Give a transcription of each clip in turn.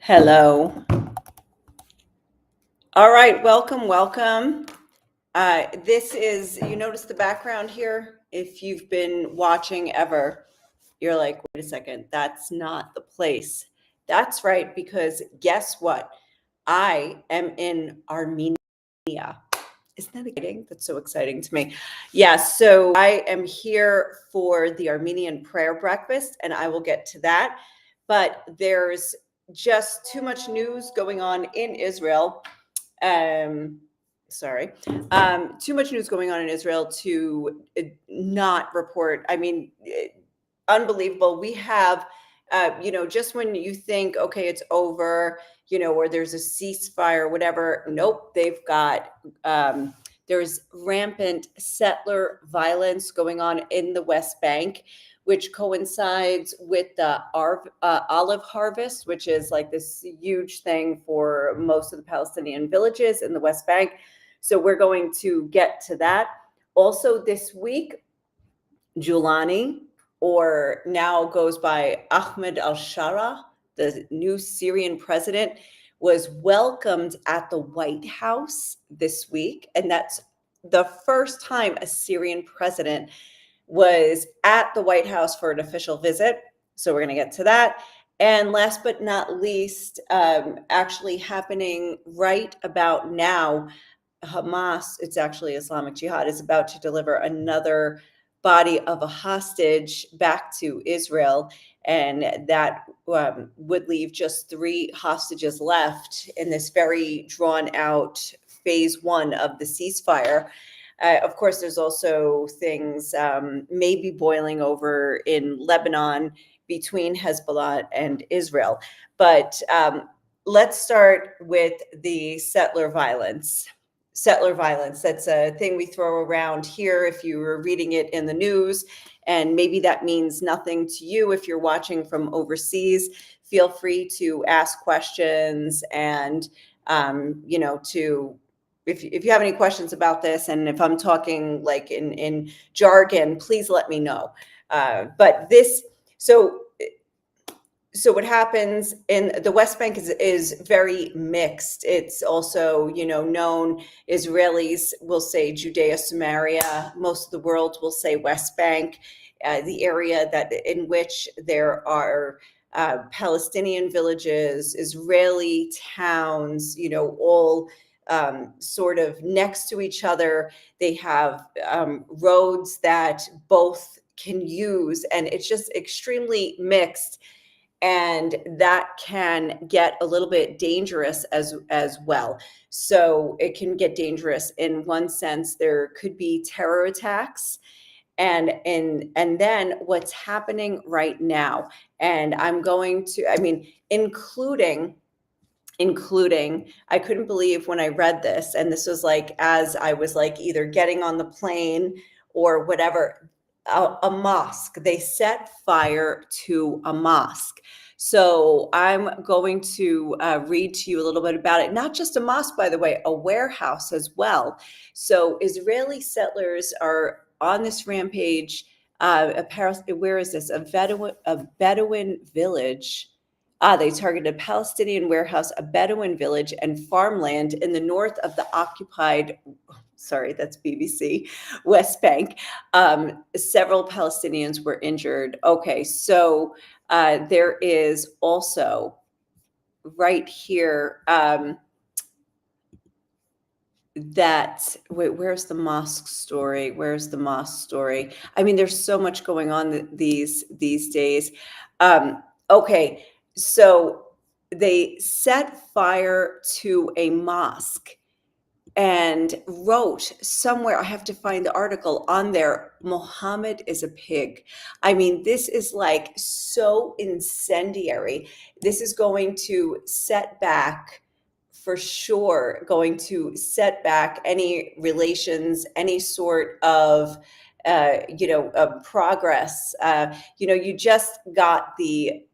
Hello. All right, welcome. This is, you notice the background here? If you've been watching ever, you're like, wait a second, that's not the place. That's right, because guess what? I am in Armenia. Isn't that exciting? That's so exciting to me. Yeah, so I am here for the Armenian prayer breakfast, and I will get to that. But there's just too much news going on in Israel. Um, sorry, too much news going on in Israel to not report. I mean, unbelievable. We have, just when you think, okay, it's over, or there's a ceasefire, whatever. Nope, they've got. There's rampant settler violence going on in the West Bank, which coincides with the olive harvest, which is like this huge thing for most of the Palestinian villages in the West Bank. So we're going to get to that. Also this week, Julani, or now goes by Ahmed al-Shara, the new Syrian president, was welcomed at the White House this week. And that's the first time a Syrian president was at the White House for an official visit. So we're going to get to that. And last but not least, actually happening right about now, Hamas, it's actually Islamic Jihad, is about to deliver another body of a hostage back to Israel. And that would leave just 3 hostages left in this very drawn out phase 1 of the ceasefire. Of course, there's also things maybe boiling over in Lebanon between Hezbollah and Israel. But let's start with the settler violence. Settler violence, that's a thing we throw around here if you were reading it in the news, and maybe that means nothing to you if you're watching from overseas. Feel free to ask questions and to if you have any questions about this, and if I'm talking like in jargon, please let me know. But this, so what happens in the West Bank is very mixed. It's also, known, Israelis will say Judea, Samaria. Most of the world will say West Bank, the area in which there are Palestinian villages, Israeli towns, all sort of next to each other. They have roads that both can use, and it's just extremely mixed. And that can get a little bit dangerous as well. So it can get dangerous in one sense. There could be terror attacks, and then what's happening right now. And I'm going to, including, I couldn't believe when I read this, and this was like as I was like either getting on the plane or whatever, a mosque. They set fire to a mosque. So I'm going to read to you a little bit about it. Not just a mosque, by the way, a warehouse as well. So Israeli settlers are on this rampage. Where is this? A Bedouin village. They targeted a Palestinian warehouse, a Bedouin village, and farmland in the north of the occupied, sorry, that's BBC, West Bank. Several Palestinians were injured. Okay, so there is also right here where's the mosque story? Where's the mosque story? I mean, there's so much going on these days. Okay, so they set fire to a mosque and wrote somewhere, I have to find the article on there, Muhammad is a pig. I mean, this is like so incendiary. This is going to set back, for sure, going to set back any relations, any sort of progress. You just got a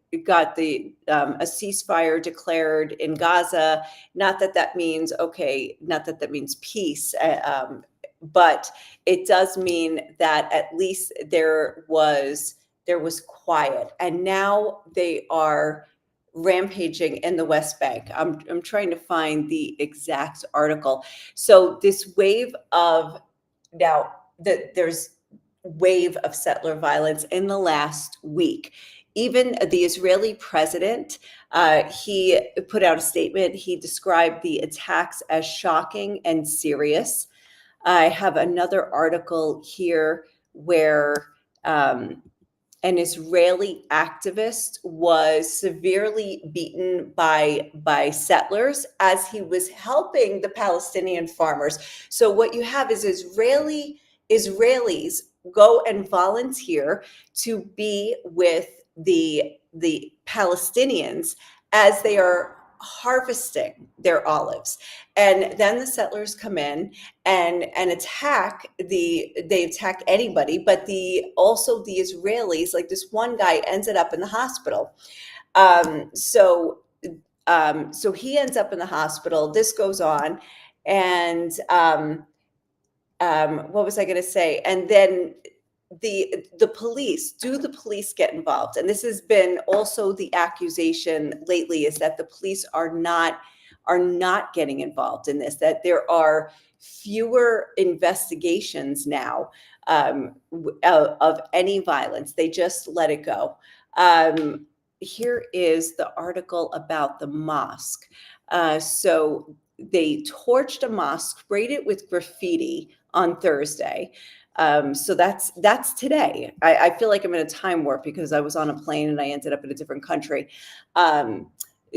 ceasefire declared in Gaza. Not that means okay, not that means peace, but it does mean that at least there was quiet. And now they are rampaging in the West Bank. I'm trying to find the exact article. So this wave of now there's wave of settler violence in the last week. Even the Israeli president, he put out a statement. He described the attacks as shocking and serious. I have another article here where an Israeli activist was severely beaten by settlers as he was helping the Palestinian farmers. So what you have is Israelis go and volunteer to be with the Palestinians as they are harvesting their olives, and then the settlers come in and attack they attack anybody, but also the Israelis, like this one guy ended up in the hospital. So he ends up in the hospital. This goes on, and what was I going to say? And then the police get involved? And this has been also the accusation lately, is that the police are not getting involved in this, that there are fewer investigations now of any violence. They just let it go. Here is the article about the mosque. So they torched a mosque, sprayed it with graffiti on Thursday. So that's today. I feel like I'm in a time warp because I was on a plane and I ended up in a different country.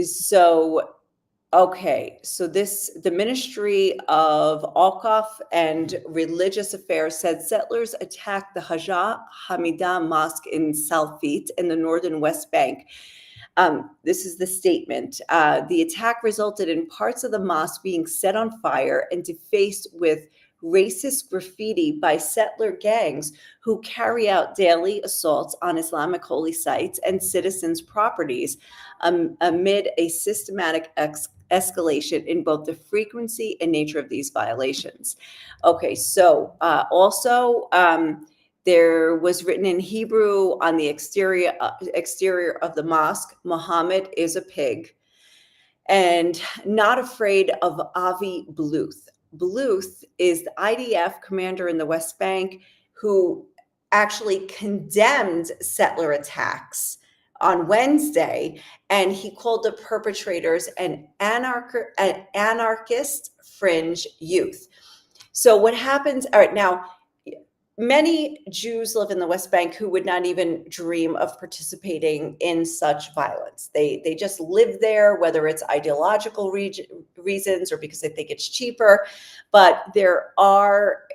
So the Ministry of Awqaf and Religious Affairs said settlers attacked the Haja Hamidah Mosque in Salfit in the northern West Bank. This is the statement. The attack resulted in parts of the mosque being set on fire and defaced with racist graffiti by settler gangs who carry out daily assaults on Islamic holy sites and citizens' properties, amid a systematic escalation in both the frequency and nature of these violations. Okay, so also there was written in Hebrew on the exterior of the mosque, Muhammad is a pig, and not afraid of Avi Bluth. Bluth is the IDF commander in the West Bank who actually condemned settler attacks on Wednesday, and he called the perpetrators an anarchist fringe youth. So what happens? All right, now, many Jews live in the West Bank who would not even dream of participating in such violence. They just live there, whether it's ideological reasons or because they think it's cheaper. But there are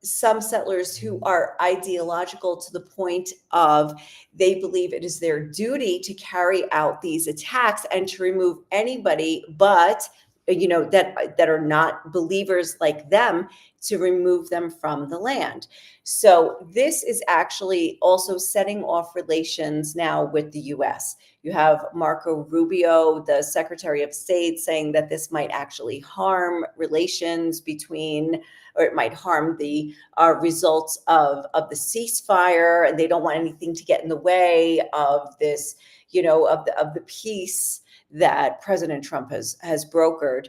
some settlers who are ideological to the point of they believe it is their duty to carry out these attacks and to remove anybody but that are not believers like them, to remove them from the land. So this is actually also setting off relations now with the US. You have Marco Rubio, the Secretary of State, saying that this might actually harm relations between, or it might harm the results of the ceasefire, and they don't want anything to get in the way of this, of the peace that President Trump has brokered.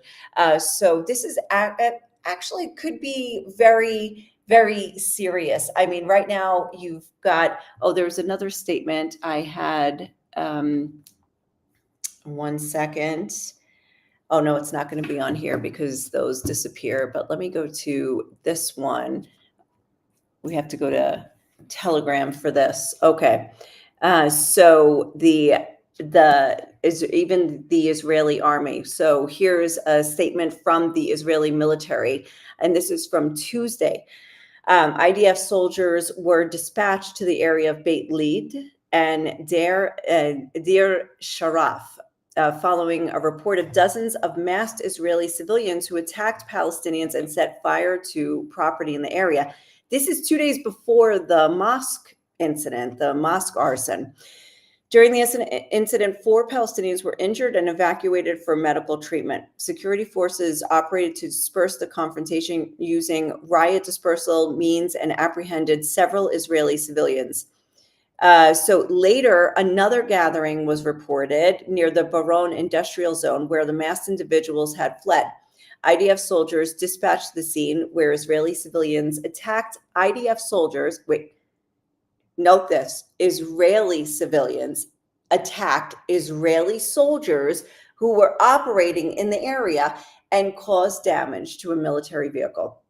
So this is actually could be very, very serious. I mean, right now you've got, there's another statement I had. 1 second. Oh, no, it's not going to be on here because those disappear. But let me go to this one. We have to go to Telegram for this. Okay. So even the Israeli army. So here's a statement from the Israeli military, and this is from Tuesday. IDF soldiers were dispatched to the area of Beit Lid and Deir Sharaf, following a report of dozens of masked Israeli civilians who attacked Palestinians and set fire to property in the area. This is 2 days before the mosque incident, the mosque arson. During the incident, 4 Palestinians were injured and evacuated for medical treatment. Security forces operated to disperse the confrontation using riot dispersal means and apprehended several Israeli civilians. So later, another gathering was reported near the Baron industrial zone where the masked individuals had fled. IDF soldiers dispatched the scene where Israeli civilians attacked IDF soldiers. Wait, note this: Israeli civilians attacked Israeli soldiers who were operating in the area and caused damage to a military vehicle.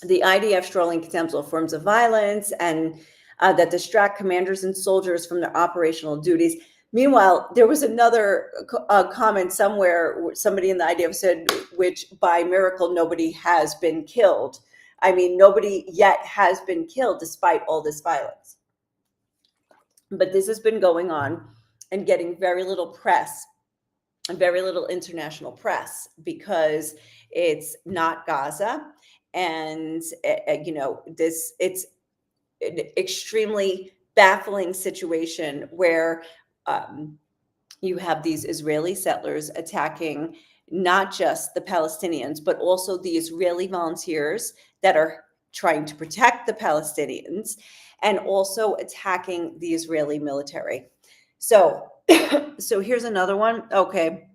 The IDF strolling contemptible forms of violence and that distract commanders and soldiers from their operational duties. Meanwhile, there was another comment somewhere. Somebody in the IDF said, which by miracle, nobody has been killed. I mean, nobody yet has been killed despite all this violence. But this has been going on and getting very little press and very little international press because it's not Gaza. And, it's an extremely baffling situation where you have these Israeli settlers attacking not just the Palestinians, but also the Israeli volunteers that are trying to protect the Palestinians and also attacking the Israeli military. So, so here's another one. Okay.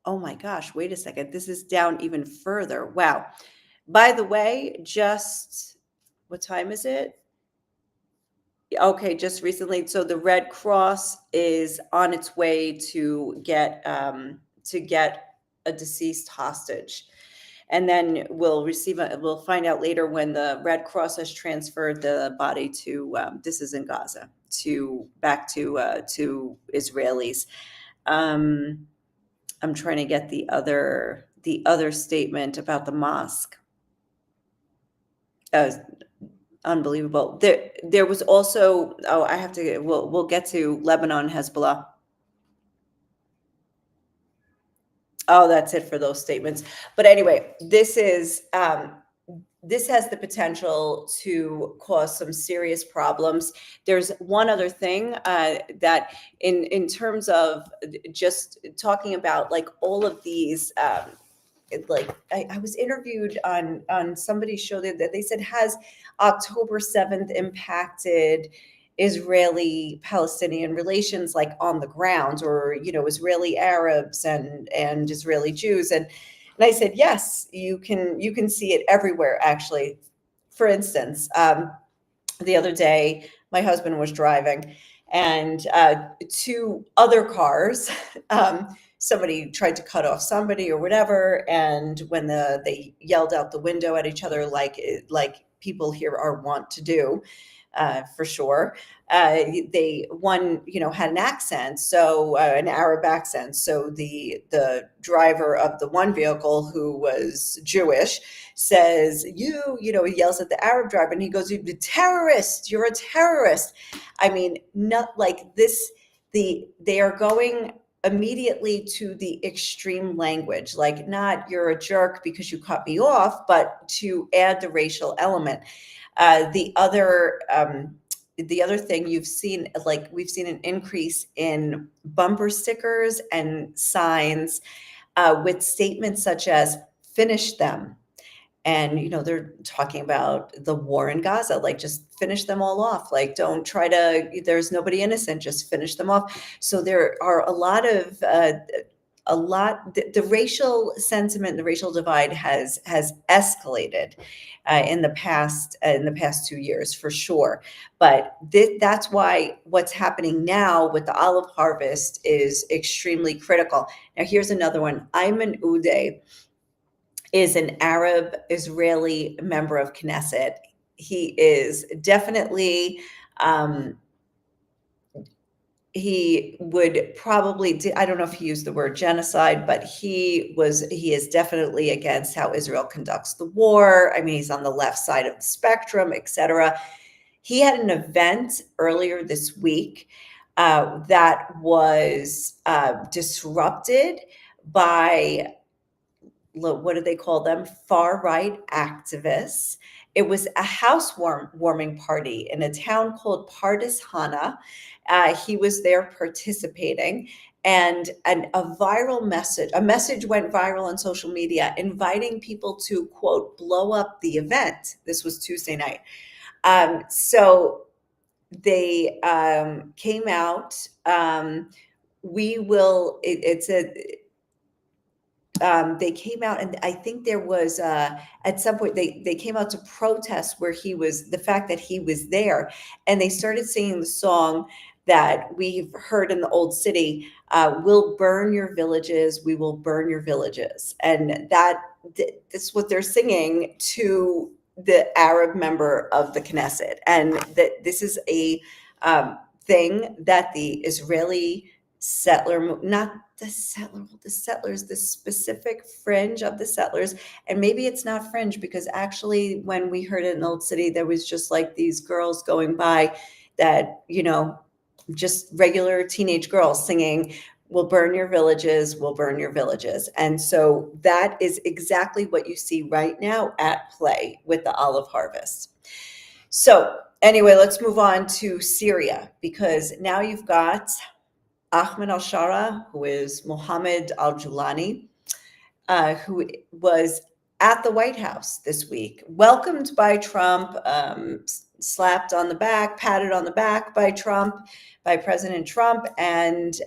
Oh my gosh, wait a second. This is down even further. Wow. By the way, just what time is it? Okay, just recently. So the Red Cross is on its way to get a deceased hostage. And then we'll find out later when the Red Cross has transferred the body to this is in Gaza back to Israelis. I'm trying to get the other statement about the mosque. Unbelievable. There was also, we'll get to Lebanon, Hezbollah. Oh, that's it for those statements. But anyway, this has the potential to cause some serious problems. There's one other thing that in terms of just talking about like all of these like I was interviewed on somebody's show that they said, has October 7th impacted Israeli Palestinian relations like on the ground, or Israeli Arabs and Israeli Jews, and I said yes, you can see it everywhere actually. For instance, the other day my husband was driving and two other cars somebody tried to cut off somebody or whatever, and when they yelled out the window at each other like people here are wont to do, for sure. One had an accent, so an Arab accent. So the driver of the one vehicle, who was Jewish, says, he yells at the Arab driver, and he goes, "You're a terrorist! You're a terrorist!" I mean, not like this. They are going immediately to the extreme language, like not "you're a jerk because you cut me off," but to add the racial element. The other thing you've seen, like we've seen an increase in bumper stickers and signs with statements such as "finish them." And, they're talking about the war in Gaza, like just finish them all off. Like, don't try there's nobody innocent, just finish them off. So there are a lot of, the racial sentiment, the racial divide has escalated in the past 2 years, for sure. But that's why what's happening now with the olive harvest is extremely critical. Now, here's another one. Ayman Uday is an Arab Israeli member of Knesset. He is definitely, he would probably, I don't know if he used the word genocide, but he is definitely against how Israel conducts the war. I mean, he's on the left side of the spectrum, etc. He had an event earlier this week that was disrupted by, what do they call them? Far right activists. It was a housewarming party in a town called Pardes Hana. He was there participating, and a message went viral on social media inviting people to, quote, blow up the event. This was Tuesday night. So they came out. We will. It's a. They came out, and I think there was at some point they came out to protest where he was, the fact that he was there, and they started singing the song that we've heard in the old city, "We'll burn your villages, we will burn your villages," and that's what they're singing to the Arab member of the Knesset, and that this is a thing that the Israeli not the settlers, the specific fringe of the settlers. And maybe it's not fringe because actually, when we heard it in Old City, there was just like these girls going by that, just regular teenage girls singing, "We'll burn your villages, we'll burn your villages." And so that is exactly what you see right now at play with the olive harvest. So, anyway, let's move on to Syria, because now you've got Ahmed al-Shara, who is Mohammed al-Julani, who was at the White House this week, welcomed by Trump, slapped on the back, patted on the back by President Trump, and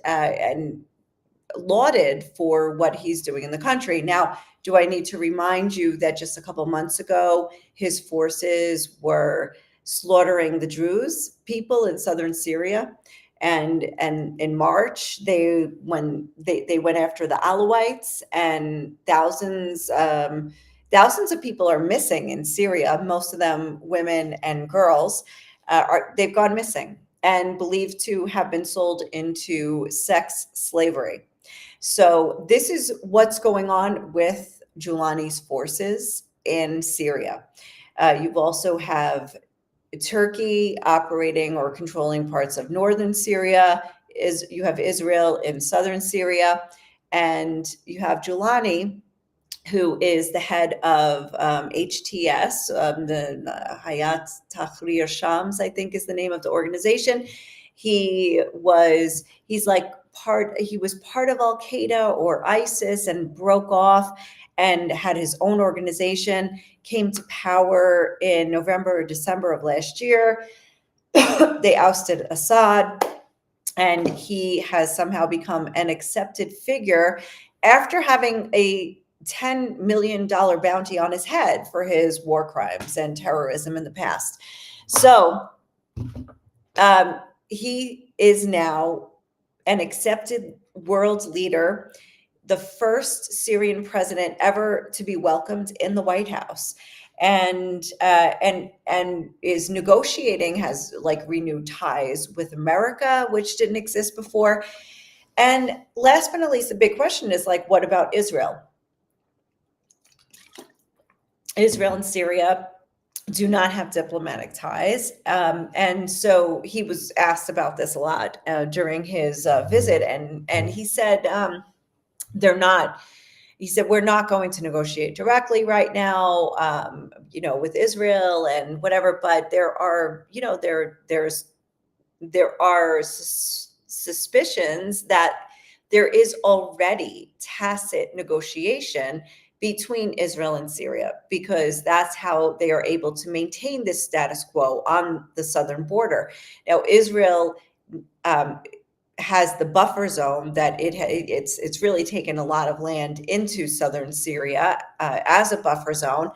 lauded for what he's doing in the country. Now, do I need to remind you that just a couple months ago, his forces were slaughtering the Druze people in southern Syria? And in March, when they went after the Alawites, and thousands of people are missing in Syria. Most of them women and girls. They've gone missing and believed to have been sold into sex slavery. So this is what's going on with Giuliani's forces in Syria. You also have Turkey operating or controlling parts of northern Syria. You have Israel in southern Syria, and you have Giuliani, who is the head of HTS, the Hayat Tahrir Shams, I think is the name of the organization. He was part of Al Qaeda or ISIS and broke off and had his own organization, came to power in November or December of last year. They ousted Assad, and he has somehow become an accepted figure after having a $10 million bounty on his head for his war crimes and terrorism in the past. So he is now an accepted world leader, the first Syrian president ever to be welcomed in the White House, and is negotiating, has like renewed ties with America, which didn't exist before. And last but not least, the big question is like, what about Israel? Israel and Syria do not have diplomatic ties. And so he was asked about this a lot during his visit. And he said, he said, we're not going to negotiate directly right now, with Israel and whatever, but there are, there are suspicions that there is already tacit negotiation between Israel and Syria, because that's how they are able to maintain this status quo on the southern border. Now, Israel has the buffer zone that it's really taken a lot of land into southern Syria as a buffer zone,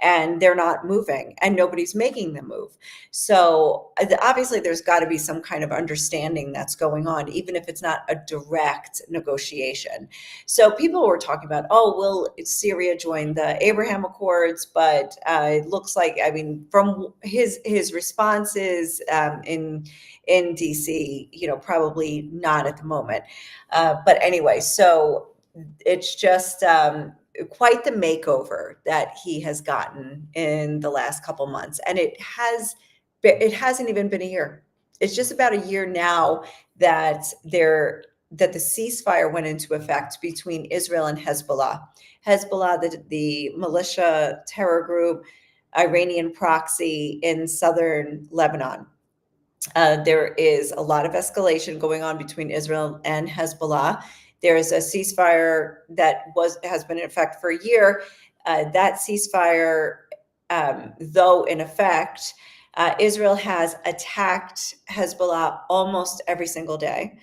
and they're not moving, and nobody's making them move. So obviously there's got to be some kind of understanding that's going on, even if it's not a direct negotiation. So people were talking about, oh, will Syria join the Abraham Accords? But it looks like, I mean, from his responses in DC, probably not at the moment. But anyway, so it's just quite the makeover that he has gotten in the last couple months, and it hasn't even been a year. It's just about a year now that the ceasefire went into effect between Israel and Hezbollah. Hezbollah, the militia terror group, Iranian proxy in southern Lebanon. There is a lot of escalation going on between Israel and Hezbollah. There is a ceasefire that has been in effect for a year. That ceasefire, though in effect, Israel has attacked Hezbollah almost every single day.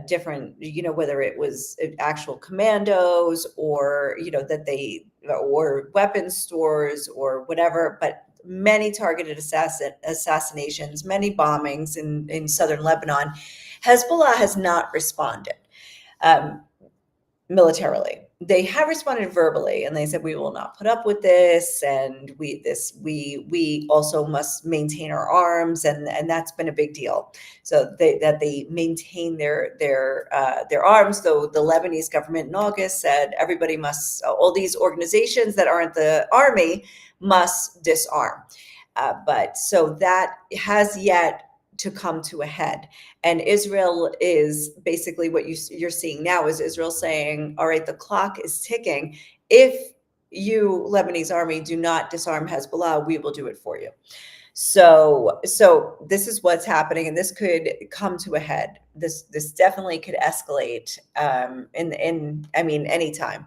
Different, whether it was actual commandos or, or weapons stores or whatever, but many targeted assassinations, many bombings in southern Lebanon. Hezbollah has not responded. Militarily. They have responded verbally, and they said, we will not put up with this, and we also must maintain our arms, and that's been a big deal. So they maintain their arms, though the Lebanese government in August said everybody must, all these organizations that aren't the army must disarm. But so that has yet to come to a head. And Israel is basically what you're seeing now is Israel saying, all right, the clock is ticking. If you, Lebanese army, do not disarm Hezbollah, we will do it for you. So this is what's happening, and this could come to a head. This definitely could escalate anytime.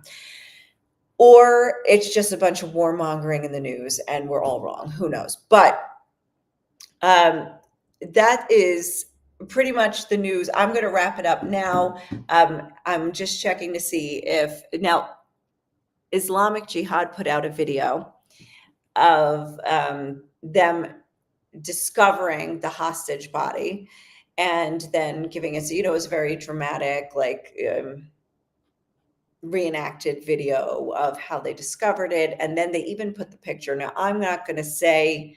Or it's just a bunch of warmongering in the news and we're all wrong. Who knows? But that is pretty much the news. I'm going to wrap it up now. I'm just checking to see if now Islamic Jihad put out a video of them discovering the hostage body and then giving us, it was very dramatic, like reenacted video of how they discovered it. And then they even put the picture. Now, I'm not going to say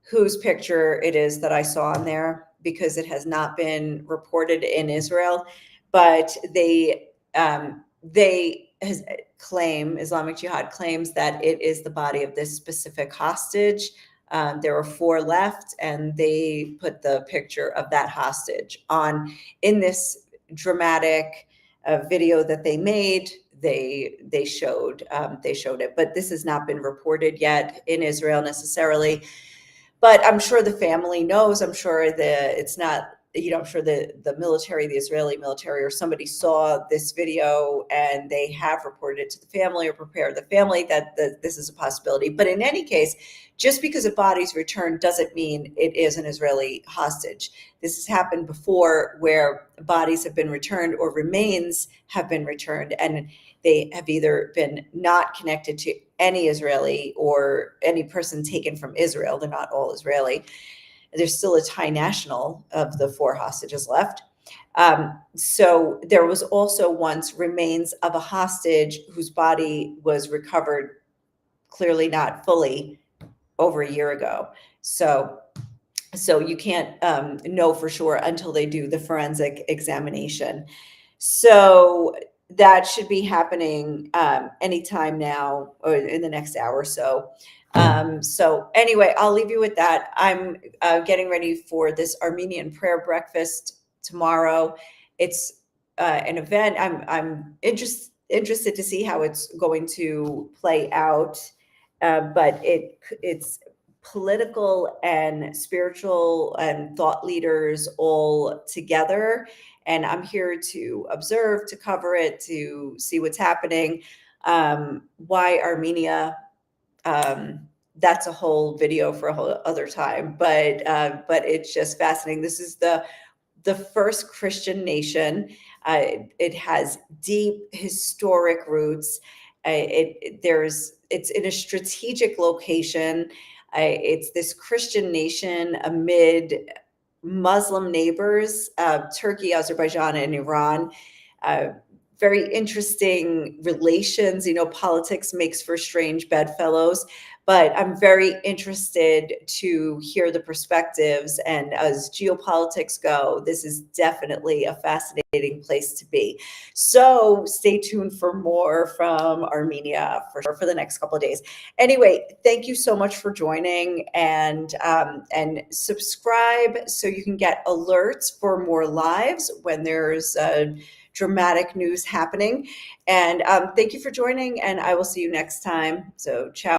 whose picture it is that I saw on there because it has not been reported in Israel, but Islamic Jihad claims that it is the body of this specific hostage. There are 4 left, and they put the picture of that hostage in this dramatic video that they made. They showed it, but this has not been reported yet in Israel necessarily. But I'm sure the family knows. I'm sure it's not, I'm sure the military, the Israeli military, or somebody saw this video and they have reported it to the family or prepared the family that this is a possibility. But in any case, just because a body's returned doesn't mean it is an Israeli hostage. This has happened before where bodies have been returned or remains have been returned, and they have either been not connected to any Israeli or any person taken from Israel. They're not all Israeli. There's still a Thai national of the 4 hostages left. So there was also once remains of a hostage whose body was recovered, clearly not fully, over a year ago. So you can't know for sure until they do the forensic examination. So that should be happening anytime now or in the next hour or so. So anyway, I'll leave you with that. I'm getting ready for this Armenian prayer breakfast tomorrow. It's an event. I'm interested to see how it's going to play out, but it's political and spiritual and thought leaders all together. And I'm here to observe, to cover it, to see what's happening. Why Armenia? That's a whole video for a whole other time. But it's just fascinating. This is the first Christian nation. It has deep historic roots. It's in a strategic location. It's this Christian nation amid Muslim neighbors, Turkey, Azerbaijan, and Iran. Very interesting relations. Politics makes for strange bedfellows, but I'm very interested to hear the perspectives. And as geopolitics go, this is definitely a fascinating place to be. So stay tuned for more from Armenia for the next couple of days. Anyway, thank you so much for joining, and subscribe so you can get alerts for more lives when there's dramatic news happening. And thank you for joining, and I will see you next time. So ciao.